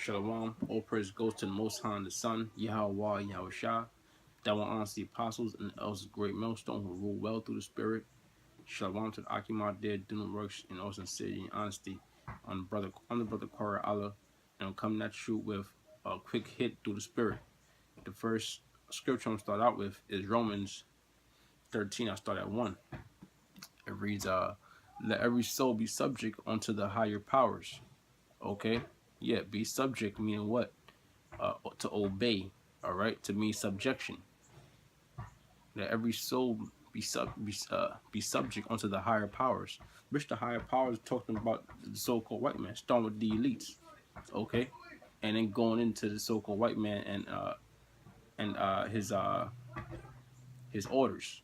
Shalom. All praise goes to the Most High and the Son, Yahweh, Yahweh Shah. That will honor the apostles and the elders of great millstone who rule well through the Spirit. Shalom to the Akim there doing works in all sincerity and honesty on the brother Korah Allah, and I'm coming at you with a quick hit through the Spirit. The first scripture I'm start out with is Romans 13. I start at 1. It reads, let every soul be subject unto the higher powers. Okay? Yeah, be subject meaning what? To obey, all right, to mean subjection. That every soul be subject unto the higher powers, which the higher powers talking about the so-called white man, starting with the elites, okay, and then going into the so-called white man and his orders,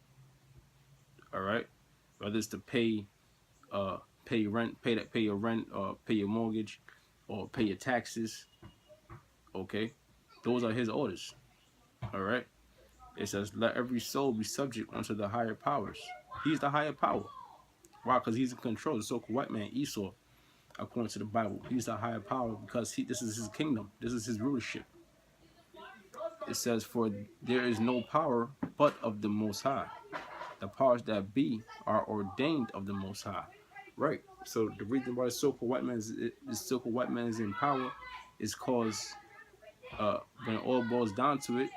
all right, whether it's to pay rent, pay your rent, or pay your mortgage, or pay your taxes, okay, those are his orders, all right. It says, let every soul be subject unto the higher powers. He's the higher power. Why? Because he's in control. The so-called white man, Esau, according to the Bible, he's the higher power because this is his kingdom. This is his rulership. It says, for there is no power but of the Most High. The powers that be are ordained of the Most High. Right. So the reason why the so-called white man is in power is because when it all boils down to it,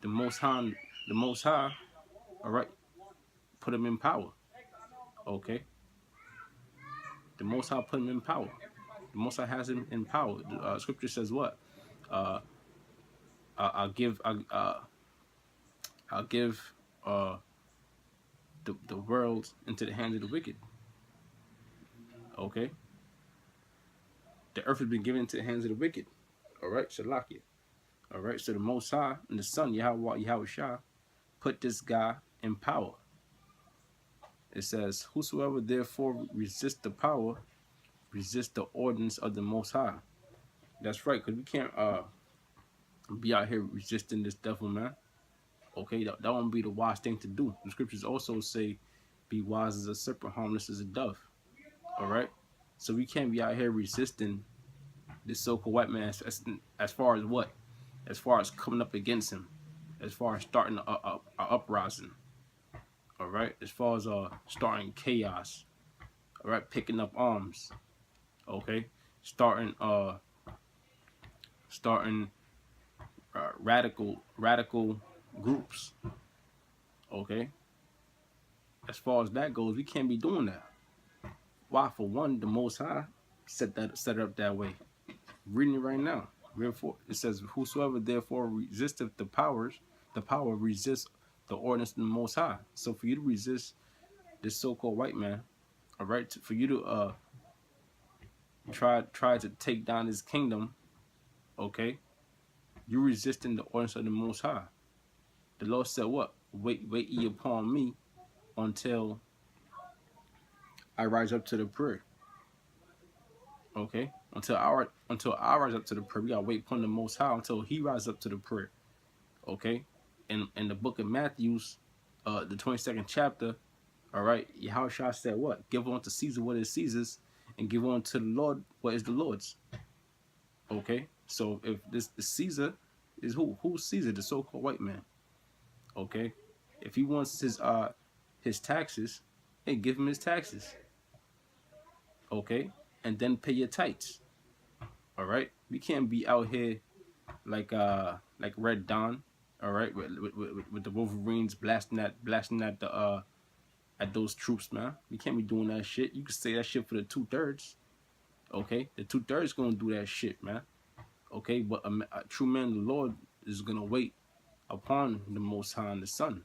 the Most High, all right, put him in power. Okay. The Most High put him in power. The Most High has him in power. Scripture says what? I'll give the world into the hands of the wicked. Okay. The earth has been given into the hands of the wicked. All right, Shalakia. All right. So the Most High and the Son, Yahweh Shah, put this guy in power. It says, whosoever therefore resists the power, resist the ordinance of the Most High. That's right, because we can't be out here resisting this devil, man. Okay, that won't be the wise thing to do. The scriptures also say, be wise as a serpent, harmless as a dove. All right, so we can't be out here resisting this so-called white man as far as what? As far as coming up against him, as far as starting a uprising. All right, as far as starting chaos. All right, picking up arms. Okay, starting radical groups. Okay, as far as that goes, we can't be doing that. Why? For one, the Most High set it up that way. Reading it right now. It says, whosoever therefore resisteth the power resists the ordinance of the Most High. So for you to resist this so-called white man, all right, for you to try to take down his kingdom, okay, you're resisting the ordinance of the Most High. The Lord said what? Wait ye upon me until I rise up to the prayer. Okay? Until I rise up to the prayer. We gotta wait upon the Most High until he rises up to the prayer. Okay? In the book of Matthew, the 22nd chapter, all right, Yahushua said what? Give unto Caesar what is Caesar's, and give unto the Lord what is the Lord's. Okay? So if this Caesar is who? Who's Caesar? The so-called white man. Okay? If he wants his taxes, hey, give him his taxes. Okay? And then pay your tithes. All right? We can't be out here like Red Dawn, all right, with the Wolverines blasting at those troops, man. We can't be doing that shit. You can say that shit for the 2/3. Okay? The 2/3 gonna do that shit, man. Okay, but a true man of the Lord is gonna wait upon the Most High and the Son.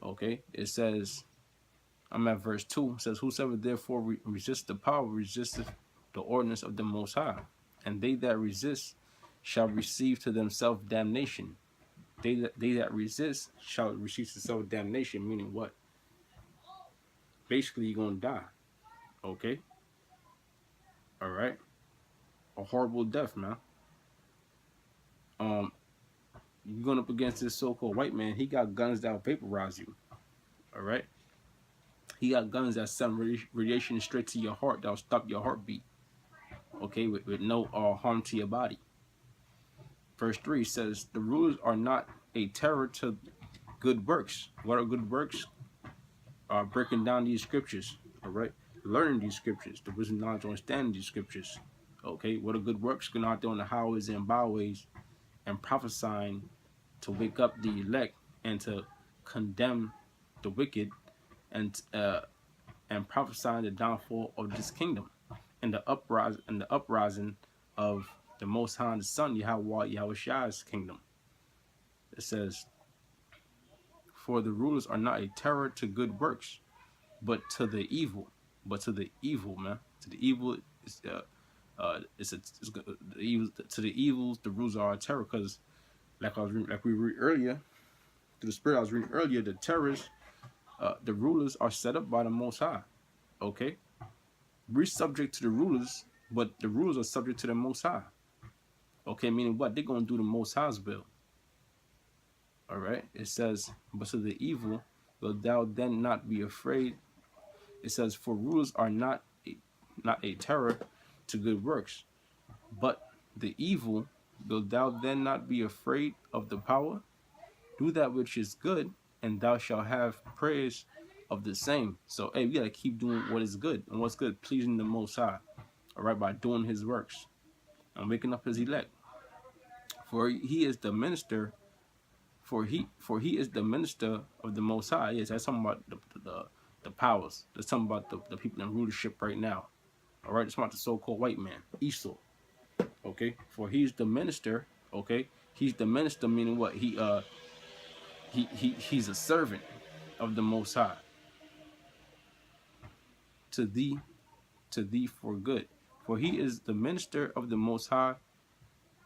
Okay, it says, I'm at verse 2. It says, whosoever therefore resists the power resisteth the ordinance of the Most High, and they that resist shall receive to themselves damnation. They that resist shall receive to themselves damnation, meaning what? Basically, you're gonna die. Okay, all right, a horrible death, man. You're going up against this so-called white man. He got guns that'll vaporize you. All right. He got guns that send radiation straight to your heart that'll stop your heartbeat. okay, with no harm to your body. Verse 3 says, the rulers are not a terror to good works. What are good works? Breaking down these scriptures, all right? Learning these scriptures, the wisdom, knowledge, understanding these scriptures. Okay, what are good works? Going out there on the highways and byways and prophesying to wake up the elect and to condemn the wicked, and prophesying the downfall of this kingdom and the uprising of the Most High, the Son, Yahweh Shai's kingdom. It says, for the rulers are not a terror to good works, but to the evil. But to the evil, man. To the evil, the evil. To the evils, the rulers are a terror. Because, like we read earlier, through the Spirit I was reading earlier, the terrorists, the rulers are set up by the Most High. Okay, we're subject to the rulers, but the rulers are subject to the Most High. Okay, meaning what? They're gonna do the Most High's will. All right. It says, but to the evil, will thou then not be afraid? It says, for rulers are not a terror to good works, but the evil, will thou then not be afraid of the power? Do that which is good, and thou shalt have praise of the same. So, hey, we gotta keep doing what is good, and what's good, pleasing the Most High. All right, by doing His works and waking up His elect. For He is the minister. For he is the minister of the Most High. Yes, that's talking about the powers. That's talking about the people in rulership right now. All right, it's about the so-called white man, Esau. Okay, for he's the minister. Okay, he's the minister, meaning what? He's a servant of the Most High. To thee for good. For he is the minister of the Most High,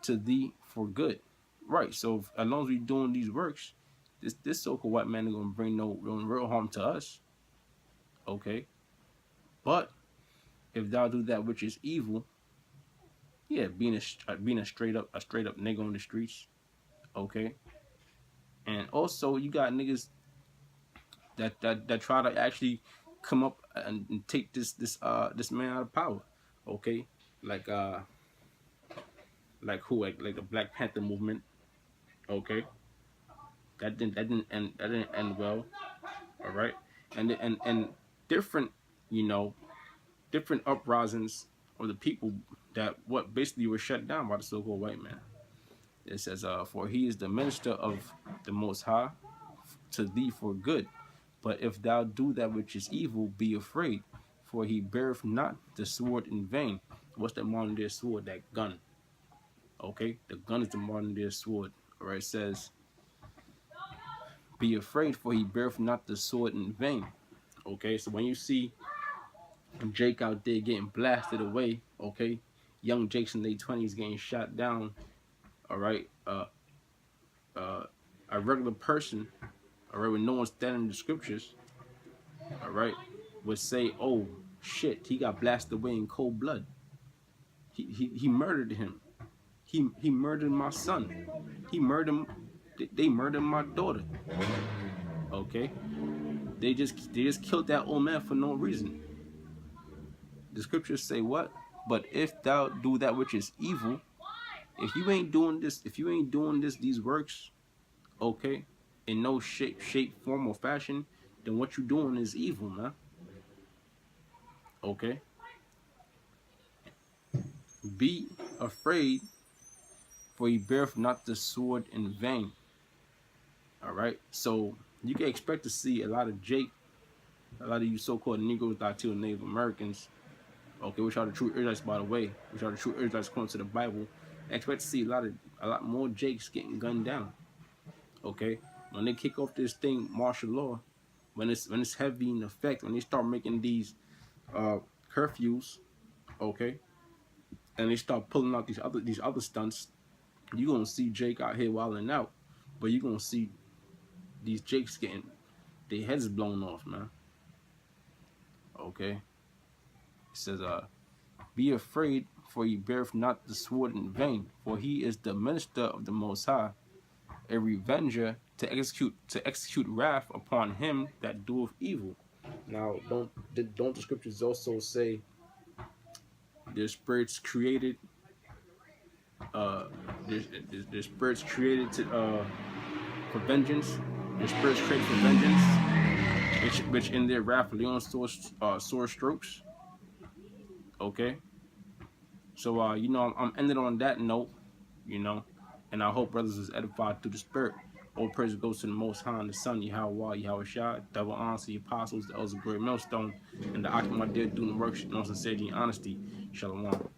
to thee for good. Right, so as long as we're doing these works, this so-called white man is going to bring no real harm to us. Okay, but if thou do that which is evil, yeah, being a straight up nigga on the streets, okay, and also you got niggas that try to actually come up and take this man out of power, okay, like who, like the Black Panther movement, okay, that didn't end well, all right, and different, different uprisings of the people that what basically were shut down by the so-called white man. It says, for he is the minister of the Most High, to thee for good. But if thou do that which is evil, be afraid, for he beareth not the sword in vain. What's the modern day sword? That gun. Okay, the gun is the modern day sword. All right, it says, be afraid, for he beareth not the sword in vain. Okay, so when you see Jake out there getting blasted away, okay, young Jakes in their 20s getting shot down, all right, a regular person, all right, when no one's standing in the scriptures, all right, would say, oh shit, he got blasted away in cold blood. He murdered him. He murdered my son. They murdered my daughter. Okay, they just killed that old man for no reason. The scriptures say what? But if thou do that which is evil, if you ain't doing these works, okay, in no shape, form, or fashion, then what you doing is evil, man. Okay. Be afraid, for he beareth not the sword in vain. All right. So you can expect to see a lot of you so-called Negroes, Latino, Native Americans, okay, which are the true Israelites, by the way, which are the true Israelites according to the Bible. I expect to see a lot more Jakes getting gunned down. Okay, when they kick off this thing, martial law, when it's heavy in effect, when they start making these curfews, okay, and they start pulling out these other stunts, you're gonna see Jake out here wilding out, but you're gonna see these Jakes getting their heads blown off, man. Okay. It says, be afraid, for he beareth not the sword in vain, for he is the minister of the Most High, a revenger to execute wrath upon him that doeth evil. Now, don't the scriptures also say Their spirits created. Uh, their spirits created to for vengeance. Their spirits created for vengeance, which in their wrath Leon sore strokes. Okay, so you know I'm ending on that note. You know, and I hope brothers is edified through the spirit. All praise goes to the Most High and the Son, Yahweh, Yahweh Shah, double honor to the apostles, the elders of Great Millstone, and the Akim, my dear, doing the works in all sincerity and honesty. Shalom.